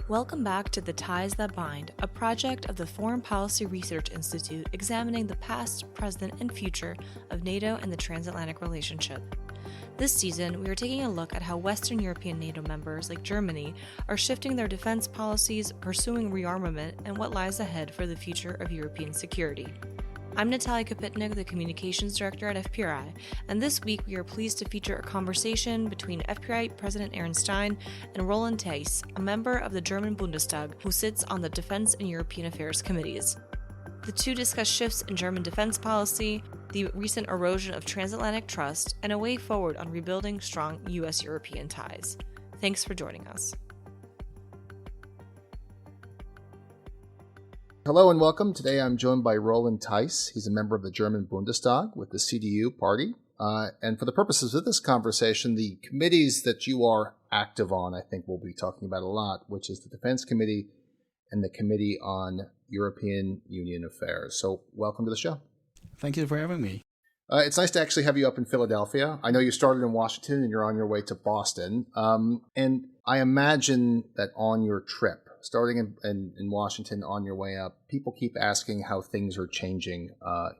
Welcome back to The Ties That Bind, a project of the Foreign Policy Research Institute examining the past, present, and future of NATO and the transatlantic relationship. This season, we are taking a look at how Western European NATO members like Germany are shifting their defense policies, pursuing rearmament, and what lies ahead for the future of European security. I'm Natalia Kapitnik, the Communications Director at FPRI, and this week we are pleased to feature a conversation between FPRI President Aaron Stein and Roland Theiss, a member of the German Bundestag who sits on the Defense and European Affairs Committees. The two discuss shifts in German defense policy, the recent erosion of transatlantic trust, and a way forward on rebuilding strong U.S.-European ties. Thanks for joining us. Hello and welcome. Today I'm joined by Roland Theiss. He's a member of the German Bundestag with the CDU party. And for the purposes of this conversation, the committees that you are active on, I think we'll be talking about a lot, which is the Defense Committee and the Committee on European Union Affairs. So welcome to the show. Thank you for having me. It's nice to actually have you up in Philadelphia. I know you started in Washington and you're on your way to Boston. And I imagine that on your trip, starting in Washington on your way up, people keep asking how things are changing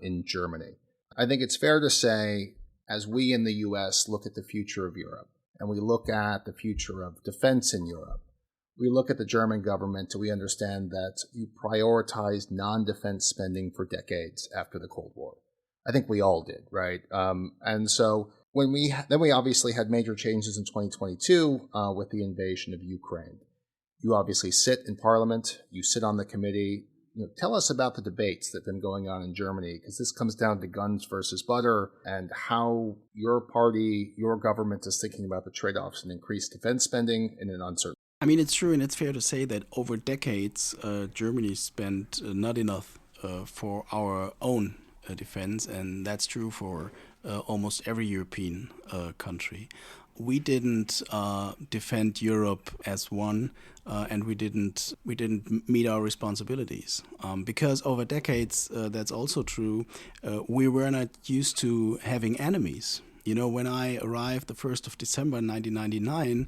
in Germany. I think it's fair to say, as we in the U.S. look at the future of Europe, and we look at the future of defense in Europe, we look at the German government and we understand that you prioritized non-defense spending for decades after the Cold War. I think we all did, right? And so when we obviously had major changes in 2022 with the invasion of Ukraine. You obviously sit in Parliament, you sit on the committee. Tell us about the debates that have been going on in Germany, because this comes down to guns versus butter and how your party, your government is thinking about the trade-offs in increased defense spending in an uncertain. I mean, it's true, and it's fair to say that over decades, Germany spent not enough for our own defense, and that's true for almost every European country. We didn't defend Europe as one, and we didn't meet our responsibilities because over decades, that's also true. We were not used to having enemies. When I arrived the 1st of December 1999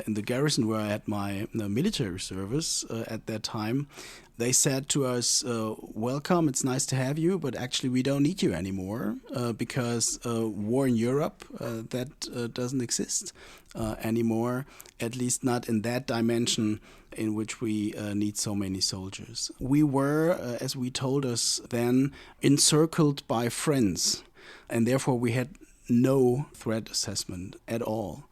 in the garrison where I had my military service at that time, they said to us, welcome, it's nice to have you, but actually we don't need you anymore because war in Europe, that doesn't exist anymore, at least not in that dimension in which we need so many soldiers. We were, as we told us then, encircled by friends, and therefore we had no threat assessment at all.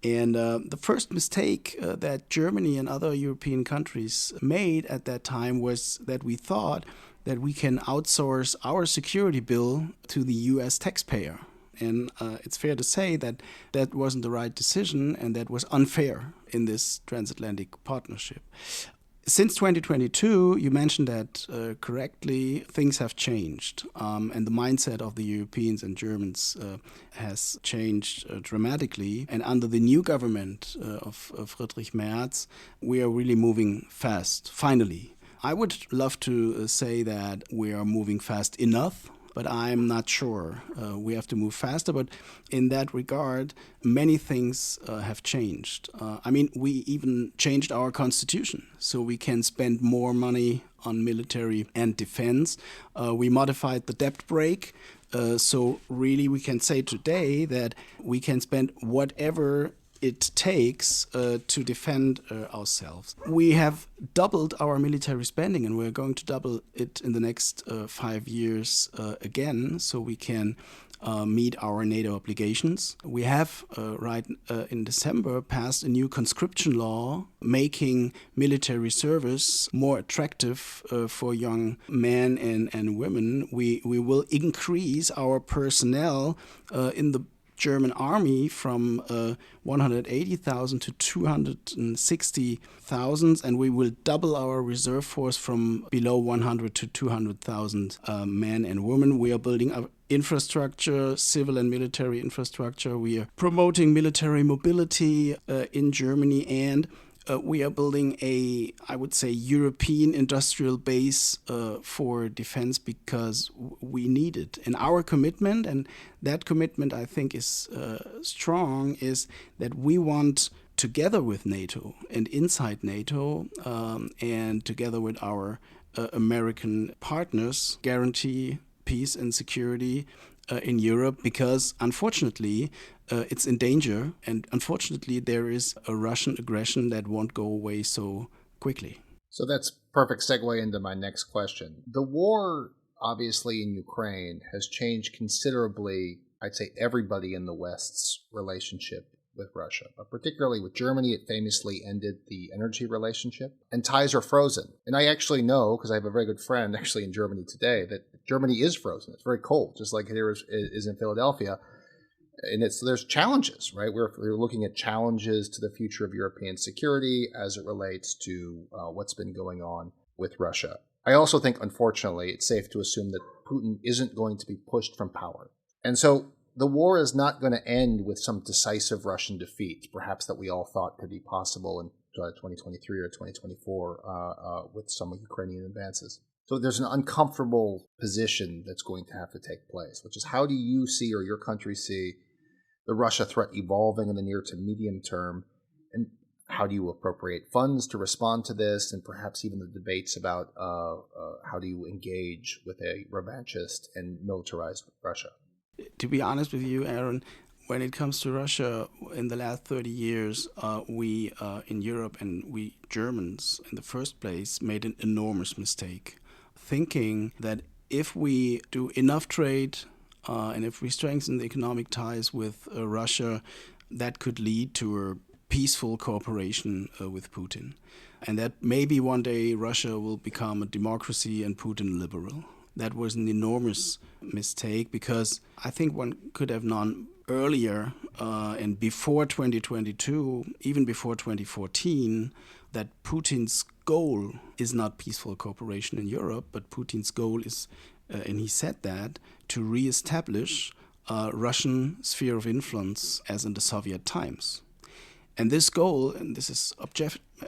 And the first mistake that Germany and other European countries made at that time was that we thought that we can outsource our security bill to the US taxpayer. And it's fair to say that that wasn't the right decision, and that was unfair in this transatlantic partnership. Since 2022, you mentioned that correctly, things have changed, and the mindset of the Europeans and Germans has changed dramatically. And under the new government of Friedrich Merz, we are really moving fast, finally. I would love to say that we are moving fast enough, but I'm not sure. We have to move faster, but in that regard, many things have changed. We even changed our constitution, so we can spend more money on military and defense. We modified the debt brake, so really we can say today that we can spend whatever it takes to defend ourselves. We have doubled our military spending, and we're going to double it in the next 5 years again, so we can meet our NATO obligations. We have in December passed a new conscription law making military service more attractive for young men and women. We will increase our personnel in the German army from 180,000 to 260,000, and we will double our reserve force from below 100 to 200,000 men and women. We are building up infrastructure, civil and military infrastructure. We are promoting military mobility in Germany, and we are building I would say, European industrial base for defense because we need it. And our commitment, and that commitment I think is strong, is that we want together with NATO and inside NATO and together with our American partners, guarantee peace and security in Europe, because unfortunately it's in danger, and unfortunately there is a Russian aggression that won't go away so quickly. So that's perfect segue into my next question. The war, obviously, in Ukraine has changed considerably, I'd say, everybody in the West's relationship with Russia, but particularly with Germany. It famously ended the energy relationship, and ties are frozen. And I actually know, because I have a very good friend actually in Germany today, that Germany is frozen. It's very cold, just like here is in Philadelphia. And there's challenges, right? We're looking at challenges to the future of European security as it relates to what's been going on with Russia. I also think, unfortunately, it's safe to assume that Putin isn't going to be pushed from power. And so the war is not going to end with some decisive Russian defeat, perhaps that we all thought could be possible in 2023 or 2024 with some Ukrainian advances. So there's an uncomfortable position that's going to have to take place, which is, how do you see, or your country see, the Russia threat evolving in the near to medium term, and how do you appropriate funds to respond to this, and perhaps even the debates about how do you engage with a revanchist and militarized Russia? To be honest with you, Aaron, when it comes to Russia, in the last 30 years, we in Europe, and we Germans in the first place, made an enormous mistake, thinking that if we do enough trade and if we strengthen the economic ties with Russia, that could lead to a peaceful cooperation with Putin. And that maybe one day Russia will become a democracy and Putin a liberal. That was an enormous mistake, because I think one could have known earlier and before 2022, even before 2014, that Putin's goal is not peaceful cooperation in Europe, but Putin's goal is, and he said that, to reestablish a Russian sphere of influence as in the Soviet times. And this goal, and this is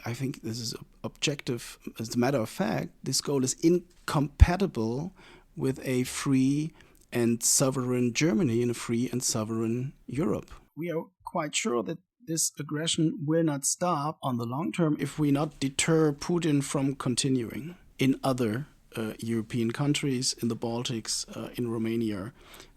I think this is objective, as a matter of fact, this goal is incompatible with a free and sovereign Germany and a free and sovereign Europe. We are quite sure that this aggression will not stop on the long term if we not deter Putin from continuing in other European countries, in the Baltics, in Romania,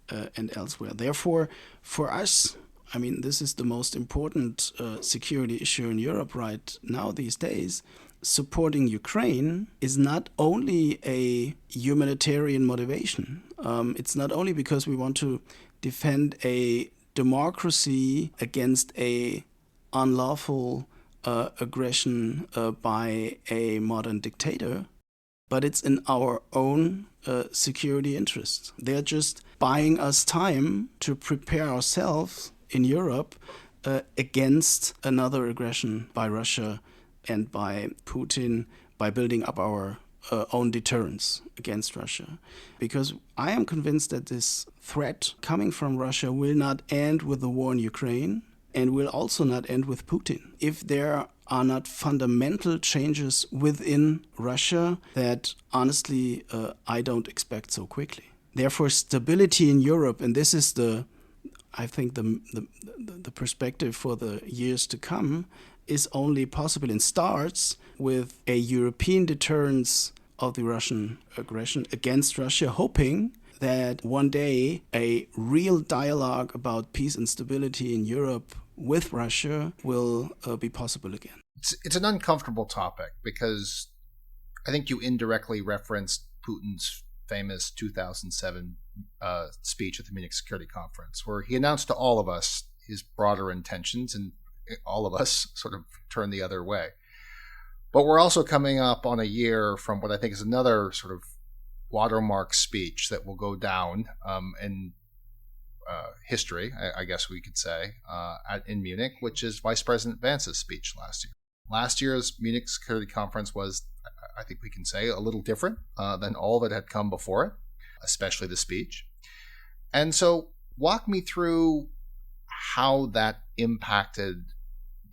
and elsewhere. Therefore, for us, I mean, this is the most important security issue in Europe right now these days. Supporting Ukraine is not only a humanitarian motivation. It's not only because we want to defend a democracy against a unlawful aggression by a modern dictator, but it's in our own security interest. They're just buying us time to prepare ourselves in Europe against another aggression by Russia and by Putin, by building up our own deterrence against Russia. Because I am convinced that this threat coming from Russia will not end with the war in Ukraine, and will also not end with Putin. If there are not fundamental changes within Russia that, honestly, I don't expect so quickly. Therefore, stability in Europe, and this is I think the perspective for the years to come, is only possible and starts with a European deterrence of the Russian aggression against Russia, hoping that one day a real dialogue about peace and stability in Europe with Russia will be possible again. It's an uncomfortable topic, because I think you indirectly referenced Putin's famous 2007 speech at the Munich Security Conference, where he announced to all of us his broader intentions, and all of us sort of turned the other way. But we're also coming up on a year from what I think is another sort of watermark speech that will go down in history, I guess we could say, in Munich, which is Vice President Vance's speech last year. Last year's Munich Security Conference was, I think we can say, a little different than all that had come before it, especially the speech. And so walk me through how that impacted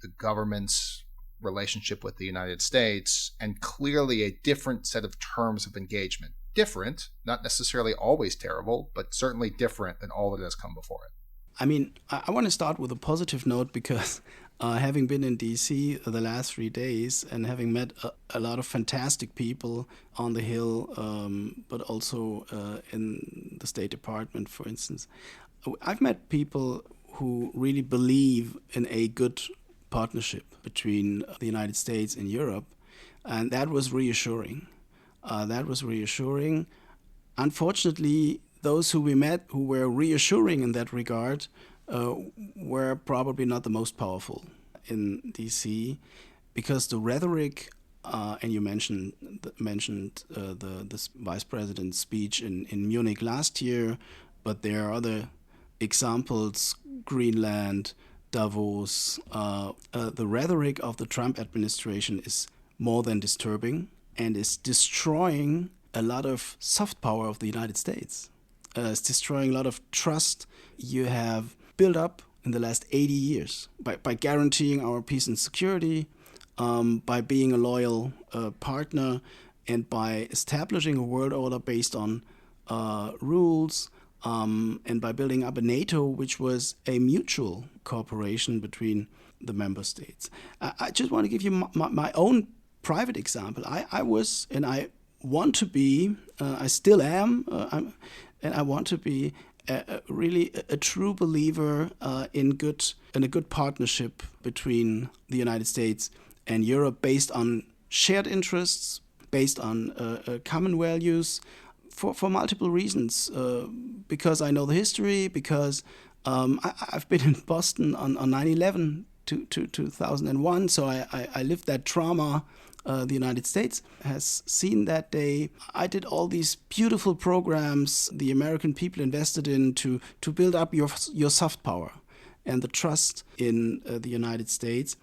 the government's relationship with the United States, and clearly a different set of terms of engagement. Different, not necessarily always terrible, but certainly different than all that has come before it. I mean, I want to start with a positive note, because Having been in DC the last 3 days and having met a lot of fantastic people on the Hill, but also in the State Department, for instance, I've met people who really believe in a good partnership between the United States and Europe, and that was reassuring. Unfortunately, those who we met who were reassuring in that regard were probably not the most powerful in DC, because the rhetoric, and you mentioned the vice president's speech in Munich last year, but there are other examples: Greenland, Davos. The rhetoric of the Trump administration is more than disturbing and is destroying a lot of soft power of the United States. It's destroying a lot of trust you have built up in the last 80 years by guaranteeing our peace and security, by being a loyal partner, and by establishing a world order based on rules, and by building up a NATO, which was a mutual cooperation between the member states. I just want to give you my own private example. I was, and I want to be, I still am, and I want to be really a true believer in a good partnership between the United States and Europe, based on shared interests, based on common values, for multiple reasons. Because I know the history, because I've been in Boston on 9/11 to 2001, so I lived that trauma. The United States has seen that day. I did all these beautiful programs the American people invested in to build up your soft power and the trust in the United States.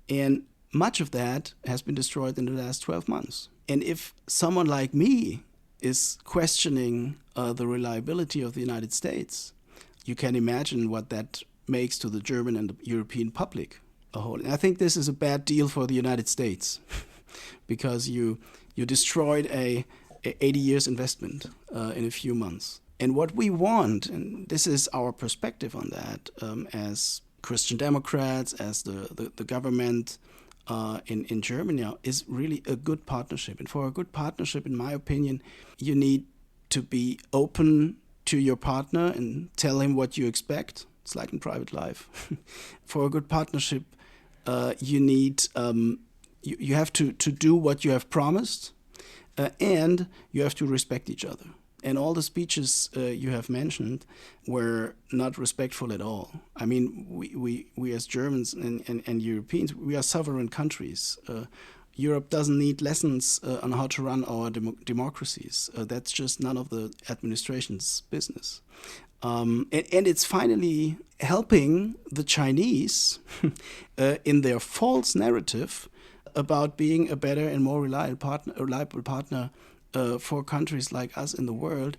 And much of that has been destroyed in the last 12 months. And if someone like me is questioning the reliability of the United States, you can imagine what that makes to the German and the European public a whole. And I think this is a bad deal for the United States. Because you destroyed a 80 years investment in a few months. And what we want, and this is our perspective on that, as Christian Democrats, as the government in Germany, is really a good partnership. And for a good partnership, in my opinion, you need to be open to your partner and tell him what you expect. It's like in private life. For a good partnership, you need... You have to do what you have promised, and you have to respect each other. And all the speeches you have mentioned were not respectful at all. I mean, we as Germans and Europeans, we are sovereign countries. Europe doesn't need lessons on how to run our democracies. That's just none of the administration's business. And it's finally helping the Chinese in their false narrative about being a better and more reliable partner for countries like us in the world.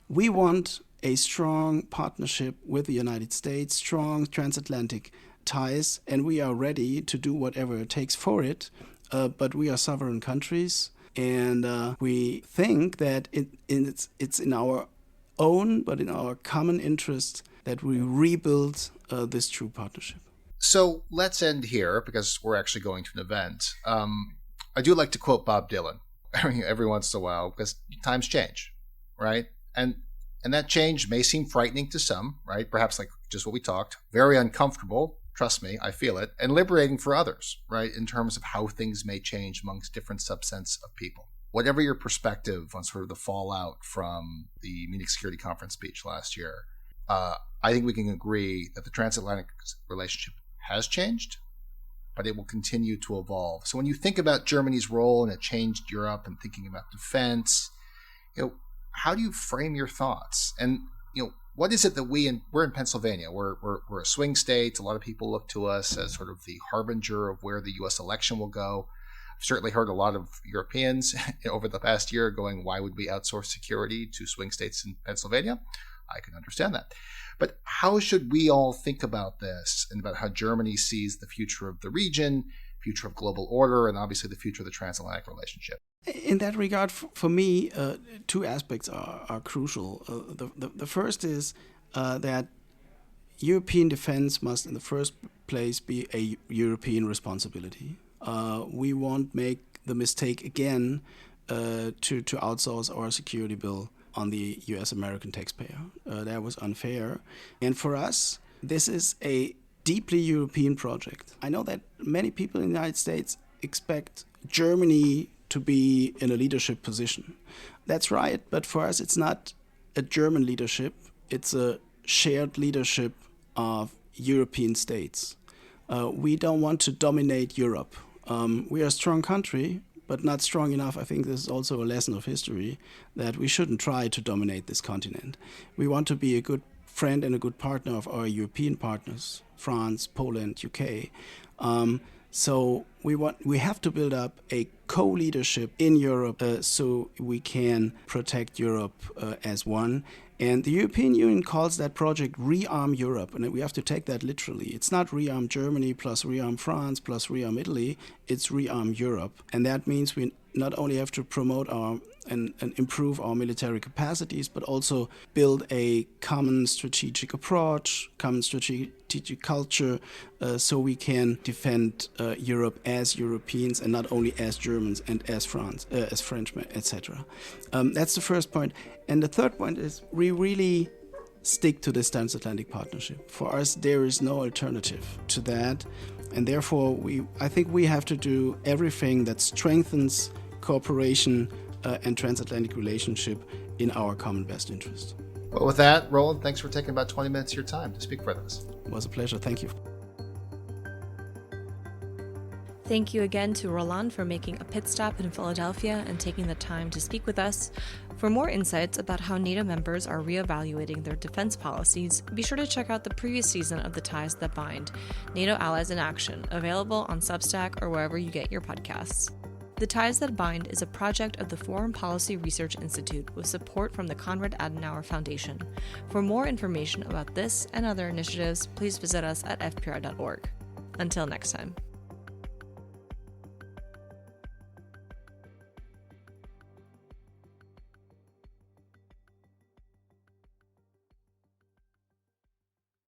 We want a strong partnership with the United States, strong transatlantic ties, and we are ready to do whatever it takes for it. But we are sovereign countries, and we think that it's in our own, but in our common interest, that we rebuild this true partnership. So let's end here, because we're actually going to an event. I do like to quote Bob Dylan every once in a while, because times change, right? And that change may seem frightening to some, right? Perhaps like just what we talked, very uncomfortable. Trust me, I feel it, and liberating for others, right? In terms of how things may change amongst different subsets of people. Whatever your perspective on sort of the fallout from the Munich Security Conference speech last year, I think we can agree that the transatlantic relationship has changed, but it will continue to evolve. So when you think about Germany's role and it changed Europe, and thinking about defense, how do you frame your thoughts? And what is it that we're in Pennsylvania? We're a swing state. A lot of people look to us as sort of the harbinger of where the U.S. election will go. I've certainly heard a lot of Europeans over the past year going, "Why would we outsource security to swing states in Pennsylvania?" I can understand that. But how should we all think about this, and about how Germany sees the future of the region, future of global order, and obviously the future of the transatlantic relationship? In that regard, for me, two aspects are crucial. The first is that European defense must, in the first place be a European responsibility. We won't make the mistake again to outsource our security bill on the US-American taxpayer. That was unfair. And for us, this is a deeply European project. I know that many people in the United States expect Germany to be in a leadership position. That's right, but for us it's not a German leadership, it's a shared leadership of European states. We don't want to dominate Europe. We are a strong country, but not strong enough. I think this is also a lesson of history, that we shouldn't try to dominate this continent. We want to be a good friend and a good partner of our European partners, France, Poland, UK. So we have to build up a co-leadership in Europe so we can protect Europe as one. And the European Union calls that project Rearm Europe, and we have to take that literally. It's not Rearm Germany plus Rearm France plus Rearm Italy, it's Rearm Europe. And that means we not only have to promote and improve our military capacities, but also build a common strategic approach, common strategic culture, so we can defend Europe as Europeans and not only as Germans and as Frenchmen, etc. That's the first point. And the third point is we really stick to this transatlantic partnership. For us, there is no alternative to that. And therefore, I think we have to do everything that strengthens cooperation and transatlantic relationship in our common best interest. Well, with that, Roland, thanks for taking about 20 minutes of your time to speak with us. It was a pleasure. Thank you. Thank you again to Roland for making a pit stop in Philadelphia and taking the time to speak with us. For more insights about how NATO members are reevaluating their defense policies, be sure to check out the previous season of The Ties That Bind, NATO Allies in Action, available on Substack or wherever you get your podcasts. The Ties That Bind is a project of the Foreign Policy Research Institute with support from the Konrad Adenauer Foundation. For more information about this and other initiatives, please visit us at fpr.org. Until next time.